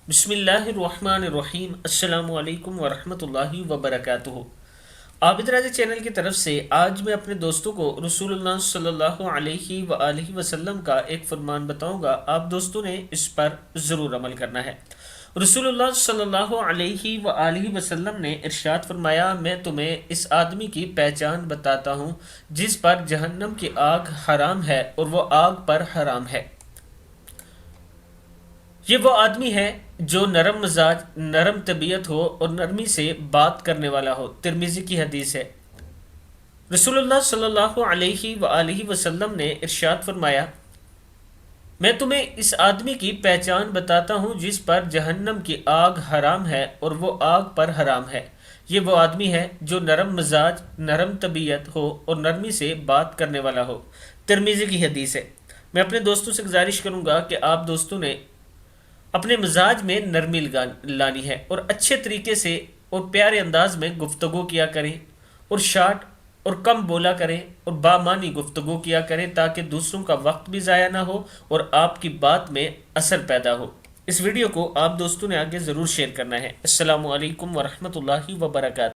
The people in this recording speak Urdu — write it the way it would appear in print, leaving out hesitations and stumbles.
بسم اللہ الرحمن الرحیم۔ السلام علیکم ورحمۃ اللہ وبرکاتہ۔ عابد راجہ چینل کی طرف سے آج میں اپنے دوستوں کو رسول اللہ صلی اللہ علیہ وآلہ وسلم کا ایک فرمان بتاؤں گا، آپ دوستوں نے اس پر ضرور عمل کرنا ہے۔ رسول اللہ صلی اللہ علیہ وآلہ وسلم نے ارشاد فرمایا، میں تمہیں اس آدمی کی پہچان بتاتا ہوں جس پر جہنم کی آگ حرام ہے اور وہ آگ پر حرام ہے۔ یہ وہ آدمی ہے جو نرم مزاج، نرم طبیعت ہو اور نرمی سے بات کرنے والا ہو۔ ترمذی کی حدیث ہے۔ رسول اللہ صلی اللہ علیہ وآلہ وسلم نے ارشاد فرمایا، میں تمہیں اس آدمی کی پہچان بتاتا ہوں جس پر جہنم کی آگ حرام ہے اور وہ آگ پر حرام ہے۔ یہ وہ آدمی ہے جو نرم مزاج، نرم طبیعت ہو اور نرمی سے بات کرنے والا ہو۔ ترمذی کی حدیث ہے۔ میں اپنے دوستوں سے گزارش کروں گا کہ آپ دوستوں نے اپنے مزاج میں نرمی لانی ہے اور اچھے طریقے سے اور پیارے انداز میں گفتگو کیا کریں اور شارٹ اور کم بولا کریں اور بامعنی گفتگو کیا کریں تاکہ دوسروں کا وقت بھی ضائع نہ ہو اور آپ کی بات میں اثر پیدا ہو۔ اس ویڈیو کو آپ دوستوں نے آگے ضرور شیئر کرنا ہے۔ السلام علیکم ورحمۃ اللہ وبرکاتہ۔